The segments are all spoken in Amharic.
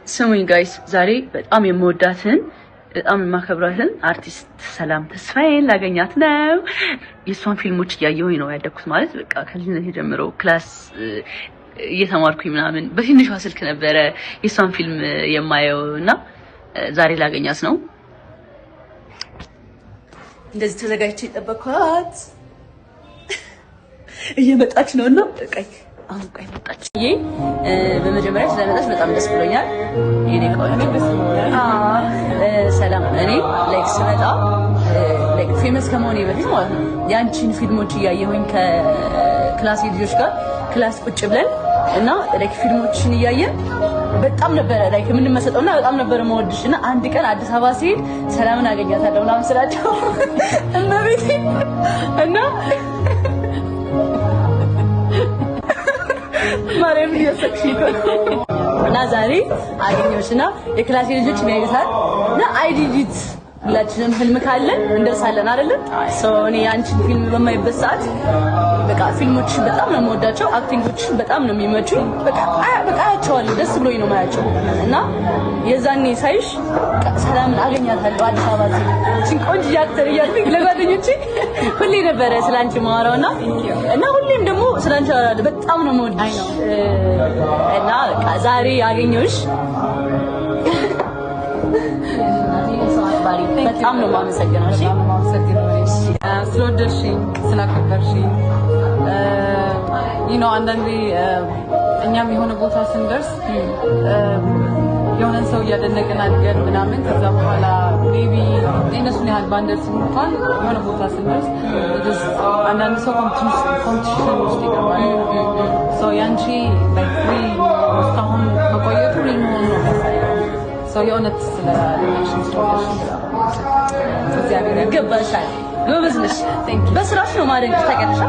ስሙኝ ጋይስ ዛሬ በጣም የምወዳትን በጣም የማከብራትን አርቲስት ሰላም ተስፋዬን ላገኛት ነው። የሷን ፊልሞች እያየሁኝ ነው ያደኩት ማለት በቃ ከልጅነት ጀምሮ ክላስ እየተማርኩኝ ምናምን በትንሿ ስልክ ነበረ የሷን ፊልም የማየውና ዛሬ ላገኛት ነው። እንደዚህ ተዘጋጅቼ ጠበኳት እየመጣች ነውና በቃ አሁን ቆይ መጣች። በመጀመሪያ ስለመጣች በጣም ደስ ብሎኛል። የኔ ቆንጆ ሰላም እኔ ላይክ ስመጣ ላይክ ፌመስ ከመሆኔ በፊት ማለት ነው ያንቺን ፊልሞች እያየሁኝ ከክላስ ልጆች ጋር ክላስ ቁጭ ብለን እና ላይክ ፊልሞችን እያየን በጣም ነበር ላይክ የምንመሰጠውና በጣም ነበር የምወድሽና አንድ ቀን አዲስ አበባ ሲሄድ ሰላምን አገኛታለሁ ምናምን ስላቸው እመቤቴ እና ማርያም ይሰክሽኝ እና ዛሬ አገኘሁሽና የክላስ ልጆች የሚያዩታል እና አይዲዲት ሁላችንም ህልም ካለን እንደርሳለን አይደል? እኔ አንቺን ፊልም በማይበት ሰዓት በቃ ፊልሞችሽን በጣም ነው የምወዳቸው፣ አክቲንጎችሽን በጣም ነው የሚመቹኝ። በቃ አያቸዋለሁ ደስ ብሎኝ ነው የማያቸው እና የዛኔ ሳይሽ ሰላምን አገኛታለሁ አዲስ አበባ ሲል ቆንጆ አክተር እያልኩኝ ለጓደኞቼ ሁሌ ነበረ ስላንቺ ማወራውና እና ሁሌም ደግሞ ስላንቺ አወራለሁ። በጣም ነው የምወድሽ እና በቃ ዛሬ አገኘሁሽ በጣም ነው የማመሰግነው። እሺ ስለወደድሽኝ ስላከበርሽኝ አንዳንዴ እኛም የሆነ ቦታ ስንደርስ የሆነን ሰው እያደነቅን አድገን ምናምን ከዛ በኋላ ሜቢ እነሱን ያህል ባንደርስ እንኳን የሆነ ቦታ ስንደርስ አንዳንድ ሰው ኮምፒቲሽን ውስጥ ይገባል። ያንቺ እስካሁን መቆየቱ ሊሆን ነው ሰው የእውነት ስለለሽን እግዚአብሔር ይገባሻል። ጎበዝ ነሽ። በስራሽ ነው ማለት ታውቂያለሽ።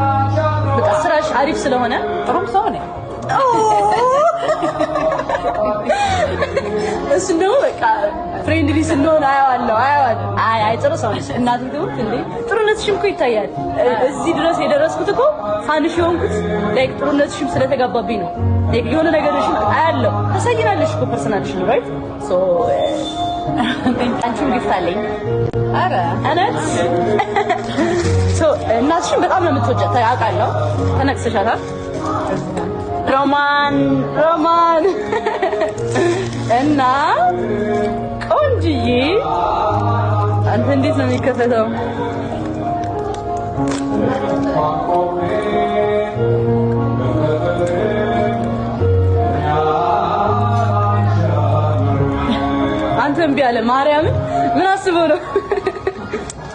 በቃ ስራሽ አሪፍ ስለሆነ ጥሩም ሰው ነኝ። እሱ ነው በቃ ፍሬንድሊ ስንሆን አያዋለሁ። አይ ጥሩ ሰው ነሽ። እናቴ ትሙት እንዴ ጥሩነትሽም እኮ ይታያል። እዚህ ድረስ የደረስኩት እኮ ፋንሽ የሆንኩት ላይክ ጥሩነትሽም ስለተጋባብኝ ነው። ላይክ የሆነ ነገርሽም አያለሁ ታሳይናለሽ እኮ ፐርሰናልሽን ራይት አንቺም ጊፍት አለኝ። አረ አነት እናትሽን በጣም ነው የምትወጃት ታውቃለሁ። ተነቅሰሻታል። ሮማን እና ቆንጅዬ አንተ እንዴት ነው የሚከፈተው? አንተ እምቢ አለ። ማርያምን ምን አስበው ነው?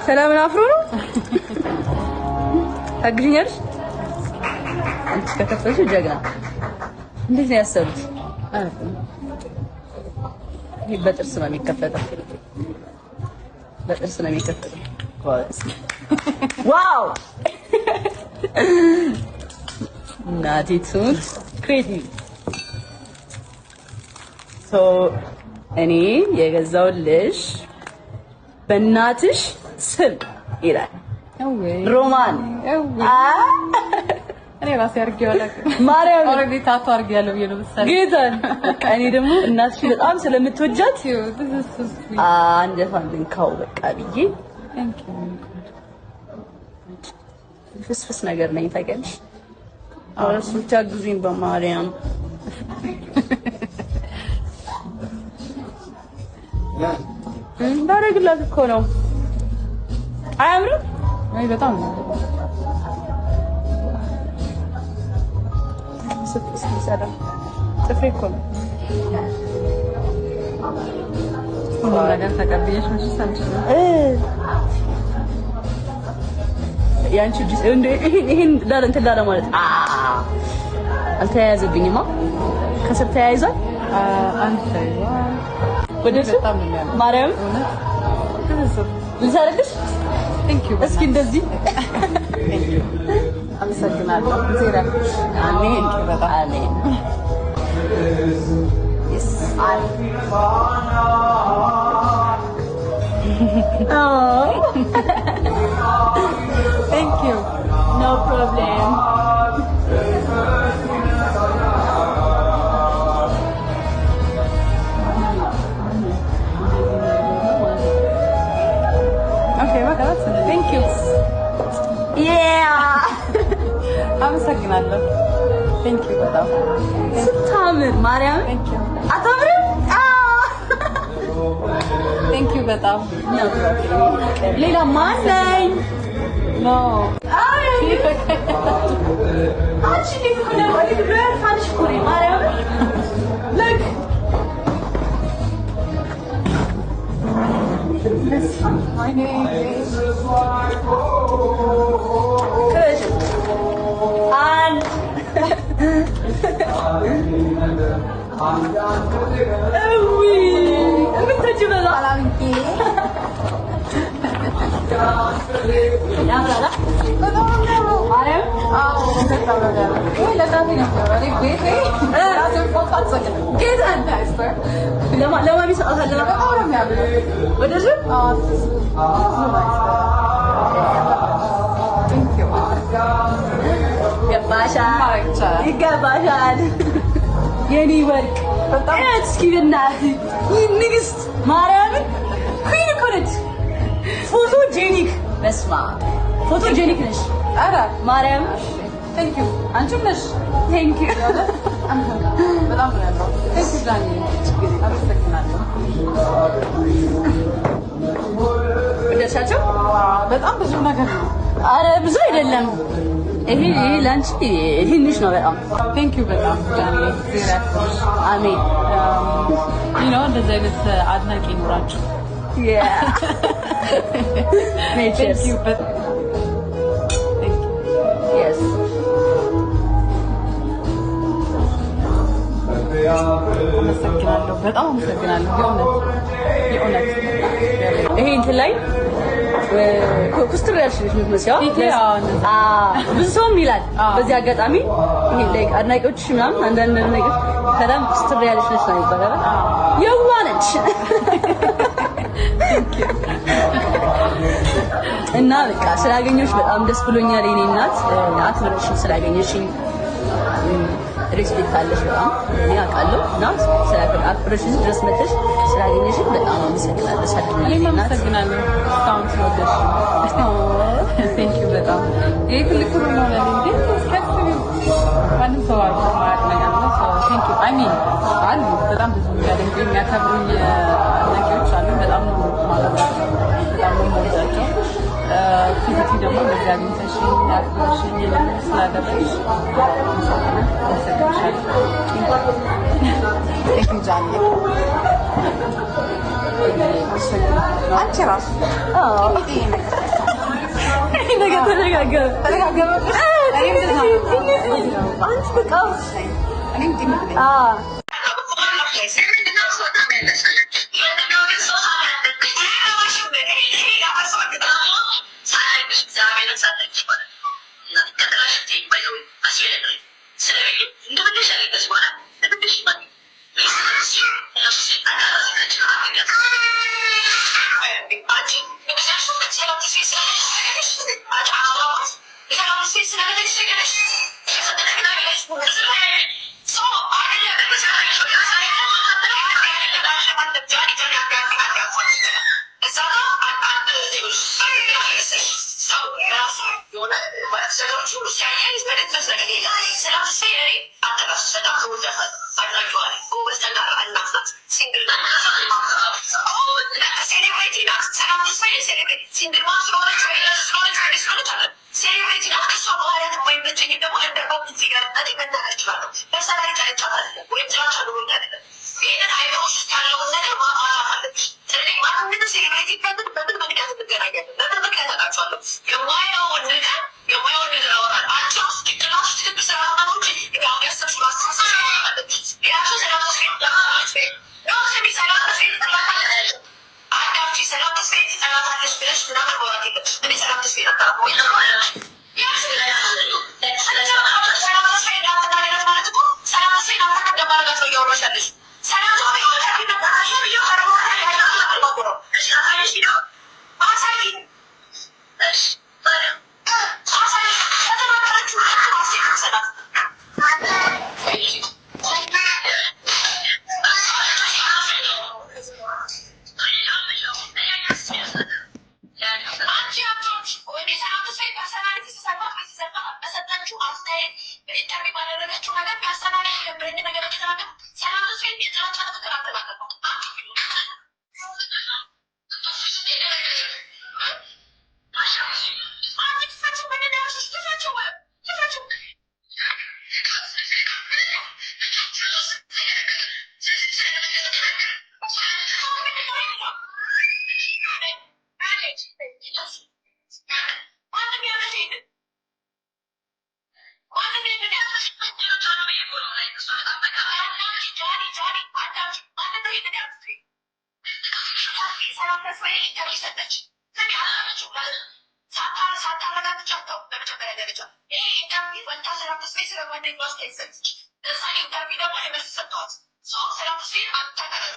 ሰላምን አፍሮ ነው? ታግኛለሽ? አንቺ ከከፈተሽ ጀግና። እንዴት ነው ያሰሩት? ይሄ በጥርስ ነው የሚከፈተው። በጥርስ ነው የሚከፈተው። ዋው! ናቲቱን ክሬቲቭ እኔ የገዛውልሽ በእናትሽ ስም ይላል ሮማን። እኔ ራሴ አድርጌዋለሁ ማርያም ኦሬዲ ታቶ አድርጌያለሁ ብዬ ነው መሰለኝ። ጌታን በቃ እኔ ደግሞ እናትሽ በጣም ስለምትወጃት አንጀቷን ልንካው በቃ ብዬ ፍስፍስ ነገር ነኝ ታውቂያለሽ። እሱ ታግዙኝ በማርያም ባረግላት እኮ ነው። አያምርም? አይ በጣም ስትሰራ ጥፍሬ እኮ ነው። ሁሉ ነገር ተቀብዬሽ መቼስ አንችልም። ያንቺ ዲስ እንደ ይሄን ዳር እንትን ዳር ማለት አልተያያዘብኝማ። ከስር ተያይዟል። አንተ ወደሱ ማርያም ልሳለሽ። እስኪ እንደዚህ አመሰግናለሁ። ዜራ አሜን አሜን። Thank you. No problem. አመሰግናለሁ thank you በጣም ስታምር ማርያም አታምርም thank you በጣም ሌላ ማን ነኝ no አይ አንቺ ዲኮና ወይ ፋንሽ ኮሪ ማርያም look my name is Kush and የምትጅበላ አላንኪ ያምራላ ማርያም ወይ ለዛት ነው ቤቴ ራሴን ፎቶ አልሰቅም ጌታን ለማሚ ሰጣታለና ወደዚህ ይገባሻል የኔ ወርቅ እስኪ በእናትህ ንግስት ማርያምን ኩን እኮ ነች ፎቶጄኒክ በስመ አብ ፎቶጄኒክ ነሽ ኧረ ማርያም thank you አንቺም ነሽ ቴንክ ዩ በጣም ነው ያለው thank you ዳኒ አመሰግናለሁ ወደሻቸው በጣም ብዙ ነገር ነው አረ ብዙ አይደለም ይሄ ላንቺ ትንሽ ነው በጣም thank you በጣም ዳኒ ዜራ አሜን you know እንደዚህ አይነት አድናቂ ይኖራችሁ yeah thank you but thank you yes አመሰግናለሁ በጣም አመሰግናለሁ የእውነት ይሄ እንትን ላይ ኩስትር ያልሽ ልጅ ምትመስያው ብዙ ሰውም ይላል በዚህ አጋጣሚ ይሄ ላይክ አድናቂዎች ምናምን አንዳንድ ነገር ከዳም ኩስትር ያልሽ ልጅ ነው ይባላል የዋ ነች እና በቃ ስላገኘሁሽ በጣም ደስ ብሎኛል የኔ እናት አትመረሽም ስላገኘሽኝ ሪስፔክት አለሽ በጣም እኔ አውቃለሁ እና አክብረሽኝ ድረስ መጥተሽ ስላገኘሽኝ በጣም አመሰግናለሁ እኔም አመሰግናለሁ እስካሁን ስለወደድሽ thank you በጣም ይሄ ትልቅ ክብር ነው ለኔ እንዴ እስከዚህ ማንም ሰው አርጎ ማለት ነገር ነው thank you I mean አሉ በጣም ብዙ የሚያደንቁ የሚያከብሩኝ አድናቂዎች አሉ በጣም ነው ማለት በጣም ነው የምወዳቸው ፊዚቲ ደግሞ እንደዚህ አግኝተሽኝ አክብረሽኝ ይሄንን ስላደረግሽ thank you ጃኒ አንቺ ራሱ ነገር ተነጋገረ አንቺ በቃ እኔም ድምፅ It's like you've got to be the one who is supposed. So,